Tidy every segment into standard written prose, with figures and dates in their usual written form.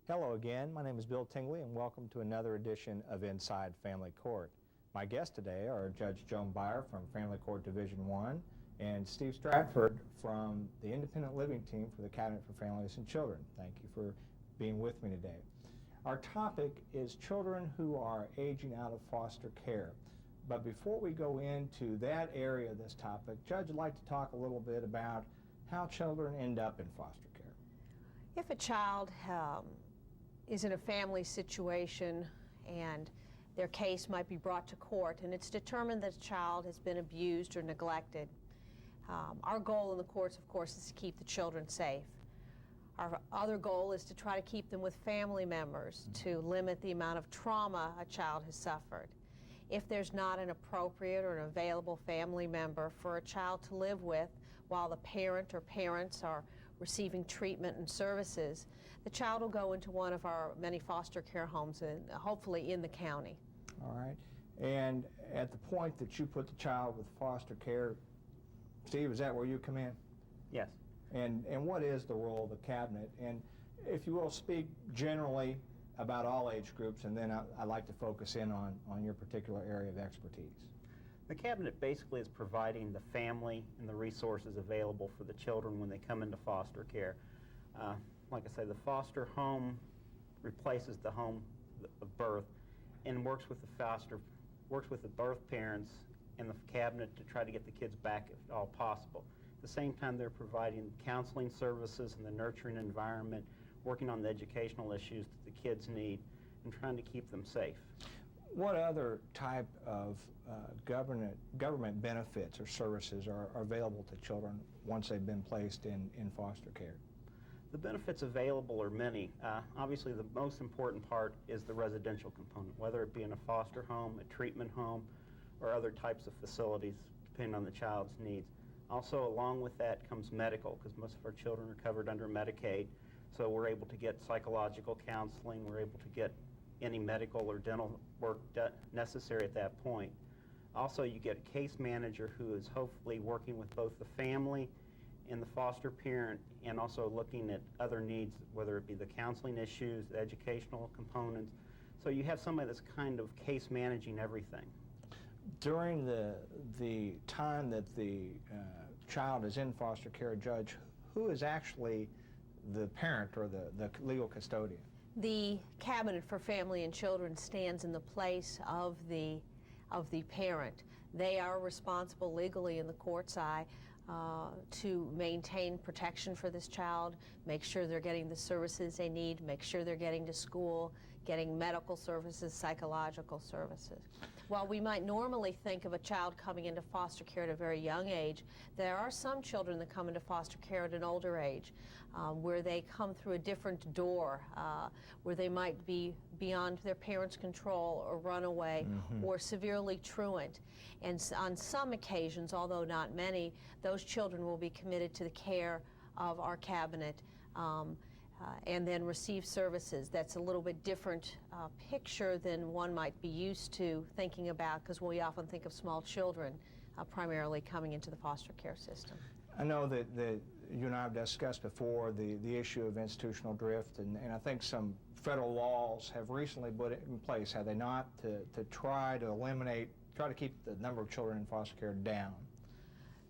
Hello again, my name is Bill Tingley and welcome to another edition of Inside Family Court. My guests today are Judge Joan Byer from Family Court Division 1 and Steve Stratford from the Independent Living Team for the Cabinet for Families and Children. Thank you for being with me today. Our topic is children who are aging out of foster care. But before we go into that area of this topic, Judge, I'd like to talk a little bit about how children end up in foster care. If a child is in a family situation and their case might be brought to court and it's determined that a child has been abused or neglected, our goal in the courts, of course, is to keep the children safe. Our other goal is to try to keep them with family members to limit the amount of trauma a child has suffered. If there's not an appropriate or an available family member for a child to live with while the parent or parents are receiving treatment and services, the child will go into one of our many foster care homes, and hopefully in the county. All right. And at the point that you put the child with foster care, Steve, is that where you come in? Yes. And what is the role of the cabinet? And if you will, speak generally about all age groups, and then I'd like to focus in on your particular area of expertise. The cabinet basically is providing the family and the resources available for the children when they come into foster care. Like I say, the foster home replaces the home of birth and works with the birth parents and the cabinet to try to get the kids back if at all possible. At the same time, they're providing counseling services and the nurturing environment, working on the educational issues that the kids need, and trying to keep them safe. What other type of government benefits or services are available to children once they've been placed in foster care? The benefits available are many. Obviously, the most important part is the residential component, whether it be in a foster home, a treatment home, or other types of facilities, depending on the child's needs. Also, along with that comes medical, because most of our children are covered under Medicaid, so we're able to get psychological counseling, we're able to get any medical or dental work necessary at that point. Also, you get a case manager who is hopefully working with both the family and the foster parent, and also looking at other needs, whether it be the counseling issues, the educational components. So you have somebody that's kind of case managing everything. During the time that the child is in foster care, Judge, who is actually the parent or the legal custodian? The Cabinet for Family and Children stands in the place of the parent. They are responsible legally in the court's eye to maintain protection for this child, make sure they're getting the services they need, make sure they're getting to school, getting medical services, psychological services. While we might normally think of a child coming into foster care at a very young age, there are some children that come into foster care at an older age, where they come through a different door, where they might be beyond their parents' control or runaway or severely truant. And on some occasions, although not many, those children will be committed to the care of our cabinet and then receive services. That's a little bit different picture than one might be used to thinking about, because we often think of small children primarily coming into the foster care system. I know that you and I have discussed before the issue of institutional drift, and I think some federal laws have recently put it in place, have they not, to try to keep the number of children in foster care down.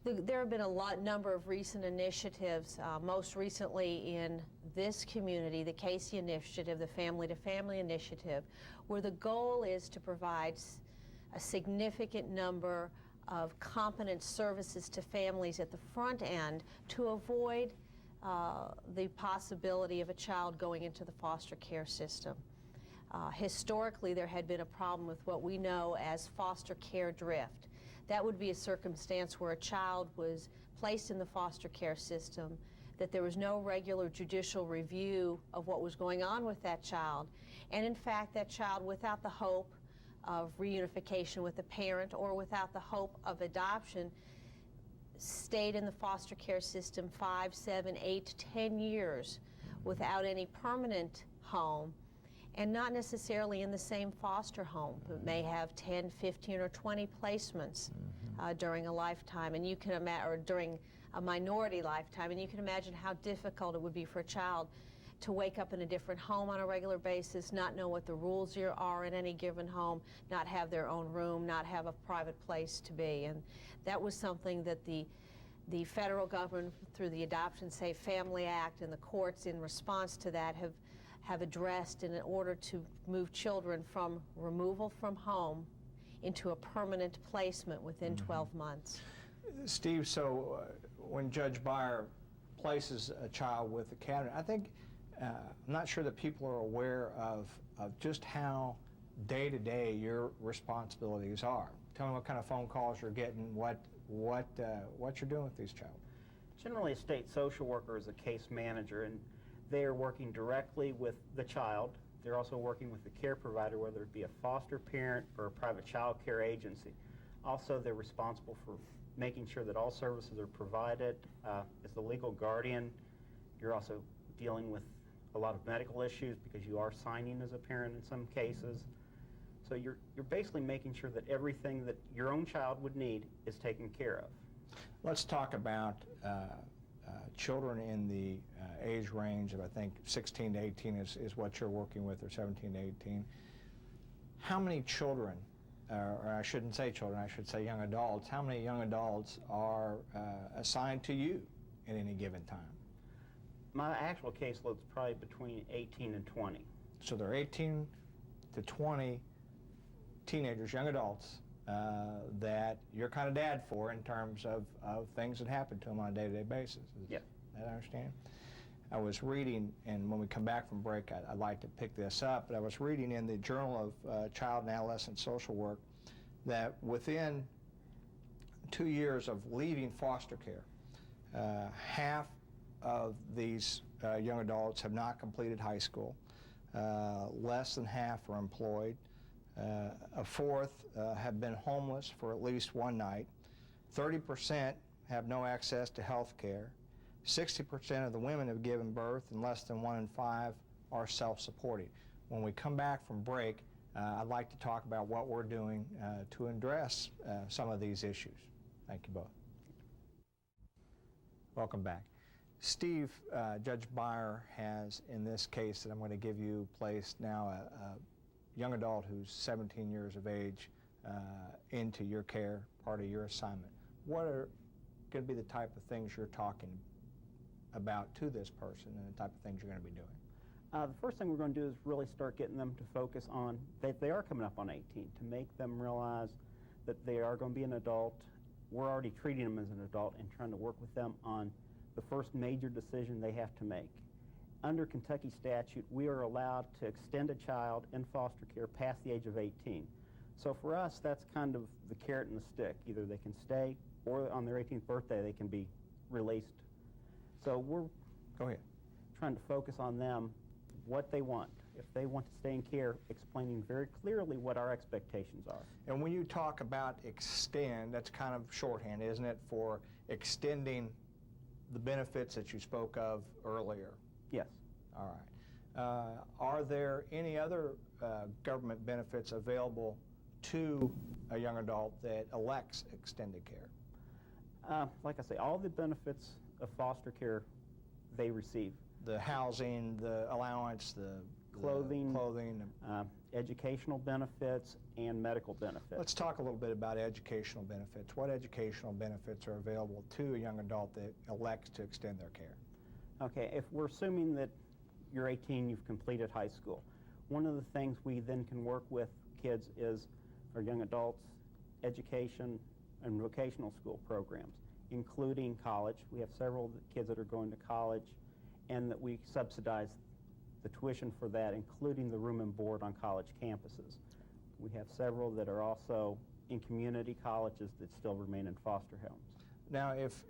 There have been a number of recent initiatives, most recently in this community, the Casey Initiative, the Family to Family Initiative, where the goal is to provide a significant number of competent services to families at the front end to avoid the possibility of a child going into the foster care system. Historically, there had been a problem with what we know as foster care drift. That would be a circumstance where a child was placed in the foster care system, that there was no regular judicial review of what was going on with that child, and in fact that child, without the hope of reunification with the parent or without the hope of adoption, stayed in the foster care system 5, 7, 8, 10 years without any permanent home, and not necessarily in the same foster home, but may have 10, 15, or 20 placements during a lifetime, and you can or during a minority lifetime, and you can imagine how difficult it would be for a child to wake up in a different home on a regular basis, not know what the rules are in any given home, not have their own room, not have a private place to be. And that was something that the federal government, through the Adoption Safe Family Act, and the courts in response to that have addressed in order to move children from removal from home into a permanent placement within 12 months. Steve, so when Judge Byer places a child with a cabinet, I think, I'm not sure that people are aware of just how day-to-day your responsibilities are. Tell me what kind of phone calls you're getting, what you're doing with these child. Generally, a state social worker is a case manager, and they are working directly with the child. They're also working with the care provider, whether it be a foster parent or a private child care agency. Also, they're responsible for making sure that all services are provided. As the legal guardian, you're also dealing with a lot of medical issues because you are signing as a parent in some cases. So you're basically making sure that everything that your own child would need is taken care of. Let's talk about children in the age range of, I think, 16 to 18 is what you're working with, or 17 to 18. How many children, or I shouldn't say children, I should say young adults, how many young adults are assigned to you at any given time? My actual caseload's probably between 18 and 20. So they're 18 to 20 teenagers, young adults, that you're kind of dad for in terms of things that happen to them on a day-to-day basis. Yeah. That I understand? I was reading, and when we come back from break, I'd like to pick this up, but I was reading in the Journal of Child and Adolescent Social Work that within 2 years of leaving foster care, half of these young adults have not completed high school. Less than half are employed. A fourth have been homeless for at least one night. 30% have no access to health care. 60% of the women have given birth, and less than 1 in 5 are self-supporting. When we come back from break, I'd like to talk about what we're doing to address some of these issues. Thank you both. Welcome back. Steve, Judge Byer has, in this case that I'm going to give you, placed now a young adult who's 17 years of age into your care, part of your assignment. What are going to be the type of things you're talking about to this person, and the type of things you're going to be doing? The first thing we're going to do is really start getting them to focus on that they are coming up on 18, to make them realize that they are going to be an adult. We're already treating them as an adult and trying to work with them on the first major decision they have to make. Under Kentucky statute, we are allowed to extend a child in foster care past the age of 18. So for us, that's kind of the carrot and the stick. Either they can stay, or on their 18th birthday, they can be released. So we're trying to focus on them, what they want. If they want to stay in care, explaining very clearly what our expectations are. And when you talk about extend, that's kind of shorthand, isn't it, for extending the benefits that you spoke of earlier? Yes. All right. Are there any other government benefits available to a young adult that elects extended care? Like I say, all the benefits of foster care they receive. The housing, the allowance, the clothing, the educational benefits, and medical benefits. Let's talk a little bit about educational benefits. What educational benefits are available to a young adult that elects to extend their care? Okay, if we're assuming that you're 18, you've completed high school, one of the things we then can work with kids is our young adults, education and vocational school programs, including college. We have several kids that are going to college, and that we subsidize the tuition for that, including the room and board on college campuses. We have several that are also in community colleges that still remain in foster homes. Now, if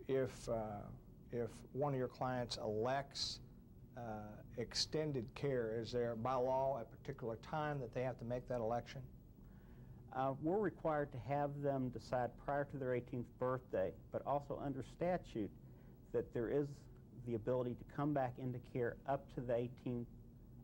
one of your clients elects extended care, is there by law a particular time that they have to make that election? We're required to have them decide prior to their 18th birthday, but also under statute that there is the ability to come back into care up to the 18th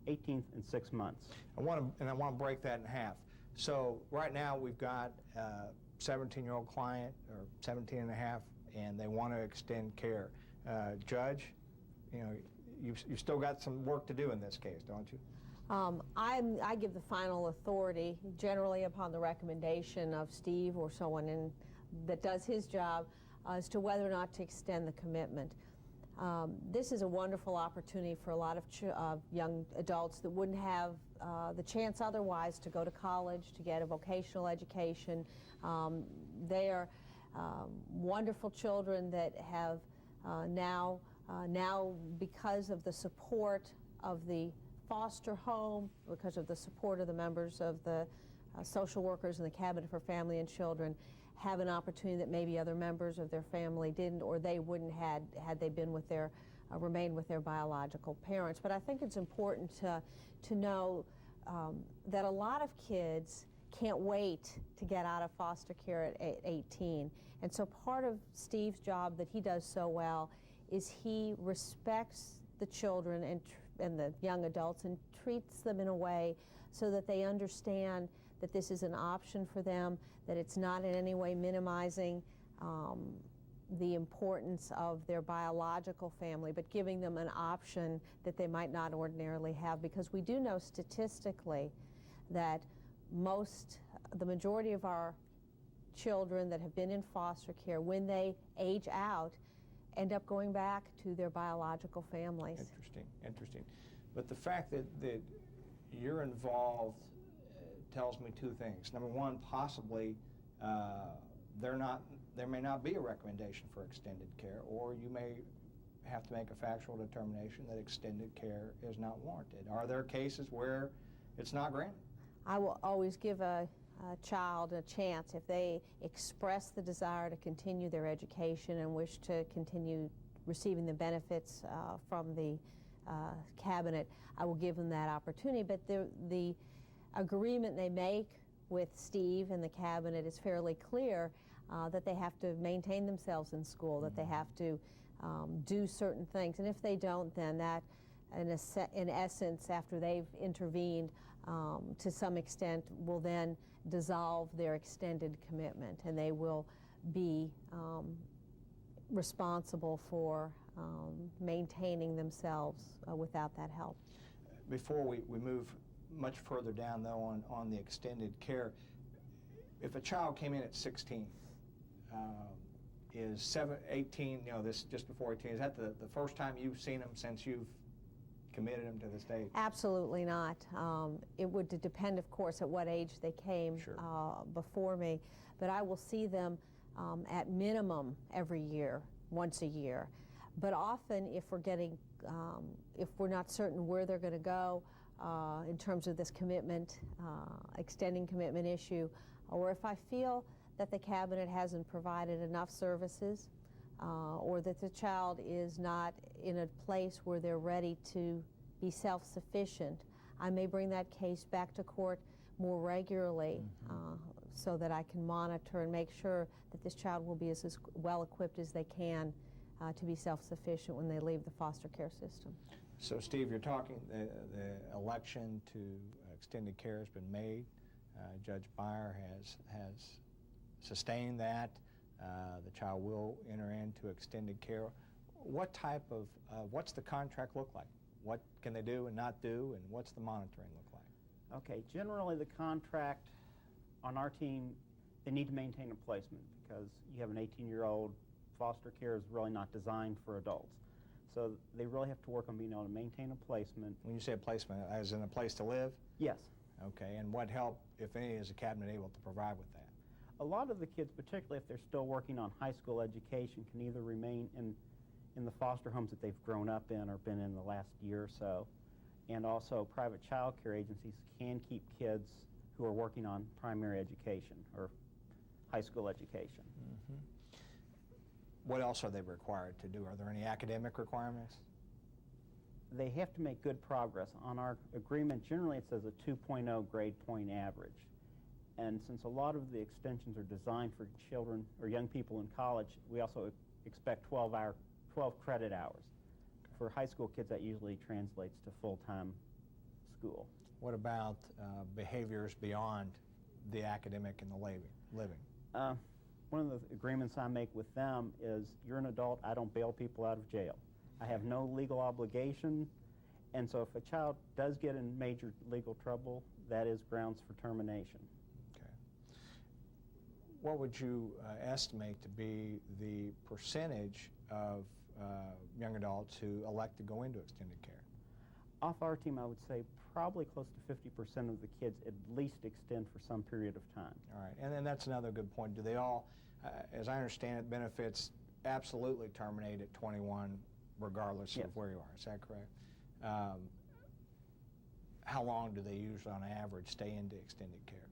and 6 months. I want to break that in half. So right now we've got a 17-year-old client, or 17 and a half, and they want to extend care. Judge, you know, you've still got some work to do in this case, don't you? I give the final authority, generally upon the recommendation of Steve or someone that does his job, as to whether or not to extend the commitment. This is a wonderful opportunity for a lot of young adults that wouldn't have the chance otherwise to go to college, to get a vocational education. They are wonderful children that have now, because of the support of the foster home, because of the support of the members of the social workers and the Cabinet for Family and Children, have an opportunity that maybe other members of their family didn't, or they wouldn't had they been with their remained with their biological parents. But I think it's important to know that a lot of kids can't wait to get out of foster care at 18. And so part of Steve's job that he does so well is he respects the children and the young adults and treats them in a way so that they understand that this is an option for them, that it's not in any way minimizing the importance of their biological family, but giving them an option that they might not ordinarily have. Because we do know statistically that the majority of our children that have been in foster care, when they age out, end up going back to their biological families. Interesting, interesting. But the fact that you're involved tells me two things. Number one, possibly there may not be a recommendation for extended care, or you may have to make a factual determination that extended care is not warranted. Are there cases where it's not granted? I will always give a child a chance if they express the desire to continue their education and wish to continue receiving the benefits from the Cabinet. I will give them that opportunity, but the agreement they make with Steve and the Cabinet is fairly clear, that they have to maintain themselves in school, that they have to do certain things, and if they don't, then that, in essence, after they've intervened to some extent, will then dissolve their extended commitment, and they will be responsible for maintaining themselves without that help. Before we move much further down, though, on the extended care, if a child came in at 16, is 18, this just before 18, is that the first time you've seen them since you've committed them to the state? Absolutely not. It would depend, of course, at what age they came. Sure. Before me, but I will see them at minimum every year, once a year. But often, if we're not certain where they're going to go in terms of this commitment, extending commitment issue, or if I feel that the Cabinet hasn't provided enough services, or that the child is not in a place where they're ready to be self-sufficient, I may bring that case back to court more regularly, so that I can monitor and make sure that this child will be as well equipped as they can to be self-sufficient when they leave the foster care system. So, Steve, you're talking, the election to extended care has been made. Judge Byer has sustained that. The child will enter into extended care. What type of, what's the contract look like? What can they do and not do, and what's the monitoring look like? Okay, generally the contract on our team, they need to maintain a placement because you have an 18-year-old, foster care is really not designed for adults. So they really have to work on being able to maintain a placement. When you say a placement, as in a place to live? Yes. Okay, and what help, if any, is the Cabinet able to provide with that? A lot of the kids, particularly if they're still working on high school education, can either remain in the foster homes that they've grown up in or been in the last year or so. And also private child care agencies can keep kids who are working on primary education or high school education. What else are they required to do? Are there any academic requirements? They have to make good progress. On our agreement, generally it says a 2.0 grade point average. And since a lot of the extensions are designed for children or young people in college, we also expect 12 credit hours. For high school kids, that usually translates to full-time school. What about behaviors beyond the academic and the living? One of the agreements I make with them is, you're an adult, I don't bail people out of jail. I have no legal obligation, and so if a child does get in major legal trouble, that is grounds for termination. Okay. What would you estimate to be the percentage of young adults who elect to go into extended care? Off our team, I would say probably close to 50% of the kids at least extend for some period of time. All right, and then that's another good point. Do they all, as I understand it, benefits absolutely terminate at 21 regardless Yes. of where you are? Is that correct? How long do they usually on average stay into extended care?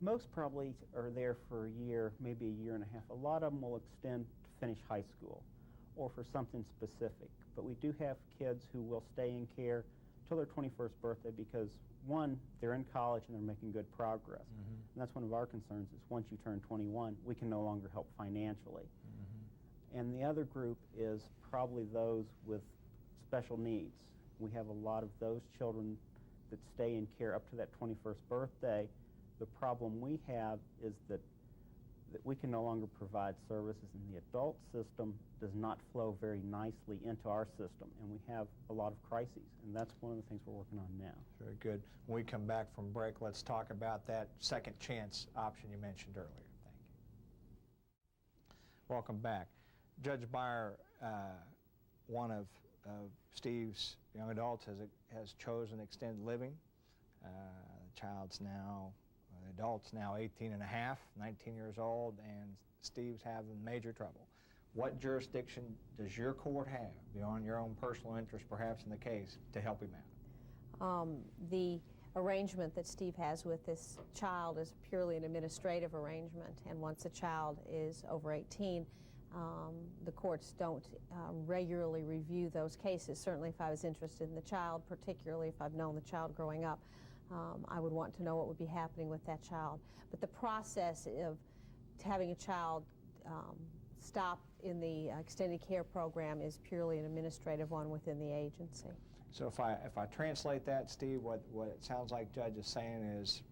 Most probably are there for a year, maybe a year and a half. A lot of them will extend to finish high school or for something specific. But we do have kids who will stay in care till their 21st birthday because, one, they're in college and they're making good progress. Mm-hmm. And that's one of our concerns is once you turn 21, we can no longer help financially. Mm-hmm. And the other group is probably those with special needs. We have a lot of those children that stay in care up to that 21st birthday. The problem we have is that we can no longer provide services, and the adult system does not flow very nicely into our system, and we have a lot of crises, and that's one of the things we're working on now. Very good. When we come back from break, let's talk about that second chance option you mentioned earlier. Thank you. Welcome back. Judge Byer, one of Steve's young adults has chosen extended living. The adult's now 18 and a half, 19 years old, and Steve's having major trouble. What jurisdiction does your court have, beyond your own personal interest perhaps in the case, to help him out? The arrangement that Steve has with this child is purely an administrative arrangement, and once a child is over 18, the courts don't regularly review those cases. Certainly if I was interested in the child, particularly if I've known the child growing up, I would want to know what would be happening with that child. But the process of having a child stop in the extended care program is purely an administrative one within the agency. So if I translate that, Steve, what it sounds like Judge is saying is,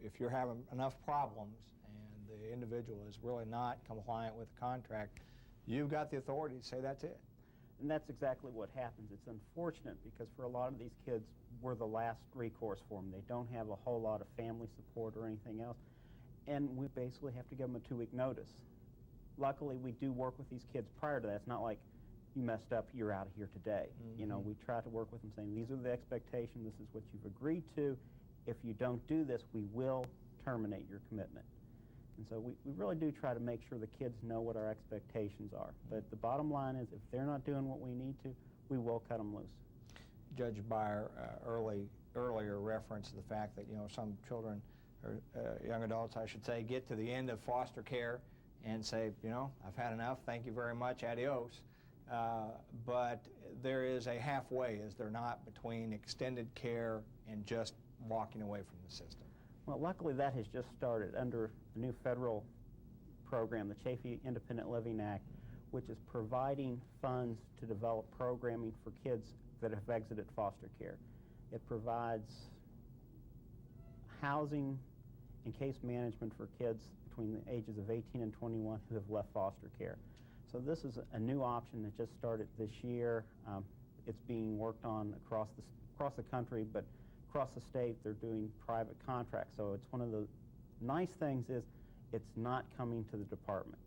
if you're having enough problems and the individual is really not compliant with the contract, you've got the authority to say that's it. And that's exactly what happens. It's unfortunate because for a lot of these kids, we're the last recourse for them. They don't have a whole lot of family support or anything else, and we basically have to give them a 2-week notice. Luckily, we do work with these kids prior to that. It's not like you messed up, you're out of here today. Mm-hmm. We try to work with them saying, these are the expectations, this is what you've agreed to. If you don't do this, we will terminate your commitment. And so we really do try to make sure the kids know what our expectations are. But the bottom line is if they're not doing what we need to, we will cut them loose. Judge Byer earlier referenced the fact that some children, or young adults I should say, get to the end of foster care and say, I've had enough, thank you very much, adios. But there is a halfway, is there not, between extended care and just walking away from the system? Well, luckily that has just started under a new federal program, the Chafee Independent Living Act, which is providing funds to develop programming for kids that have exited foster care. It provides housing and case management for kids between the ages of 18 and 21 who have left foster care. So this is a new option that just started this year. It's being worked on across the country, but across the state they're doing private contracts. So it's one of the nice things is it's not coming to the department.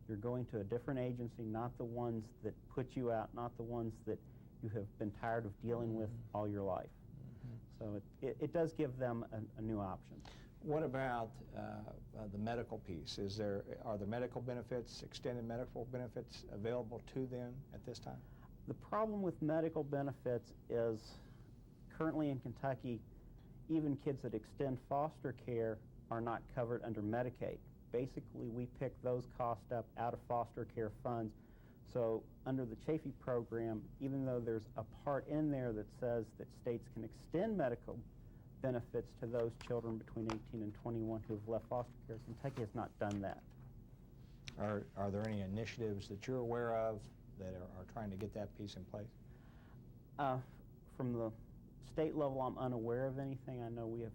You're going to a different agency, not the ones that put you out, not the ones that you have been tired of dealing with all your life. Mm-hmm. So it does give them a new option. What about the medical piece? Are the medical benefits, extended medical benefits, available to them at this time? The problem with medical benefits is currently in Kentucky, even kids that extend foster care are not covered under Medicaid. Basically, we pick those costs up out of foster care funds. So under the Chafee program, even though there's a part in there that says that states can extend medical benefits to those children between 18 and 21 who have left foster care, Kentucky has not done that. Are there any initiatives that you're aware of that are trying to get that piece in place? From the state level, I'm unaware of anything. I know we have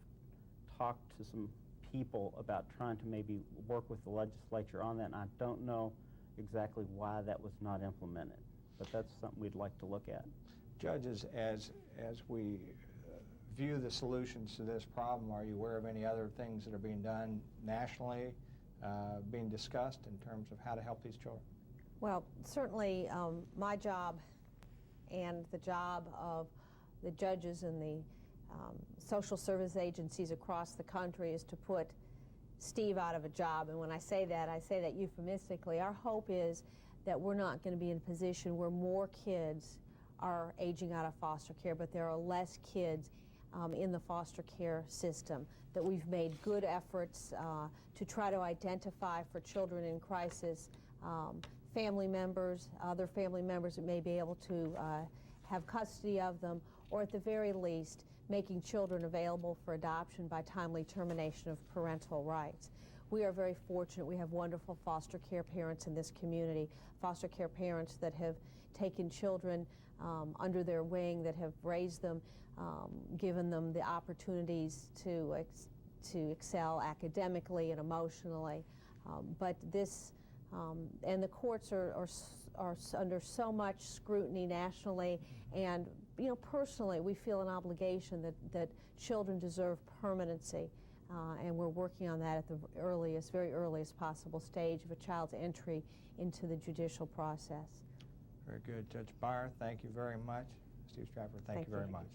talked to some people about trying to maybe work with the legislature on that, and I don't know exactly why that was not implemented. but that's something we'd like to look at. Judges, as we view the solutions to this problem, are you aware of any other things that are being done nationally, being discussed in terms of how to help these children? Well, certainly my job and the job of the judges and the social service agencies across the country is to put Steve out of a job. And when I say that euphemistically. Our hope is that we're not going to be in a position where more kids are aging out of foster care, but there are less kids in the foster care system, that we've made good efforts to try to identify for children in crisis family members, other family members that may be able to have custody of them, or at the very least making children available for adoption by timely termination of parental rights. We are very fortunate. We have wonderful foster care parents in this community, foster care parents that have taken children under their wing, that have raised them, given them the opportunities to excel academically and emotionally. But this, and the courts are under so much scrutiny nationally, and personally, we feel an obligation that children deserve permanency, and we're working on that at the very earliest possible stage of a child's entry into the judicial process. Very good. Judge Byer, thank you very much. Steve Stratford, thank you very much.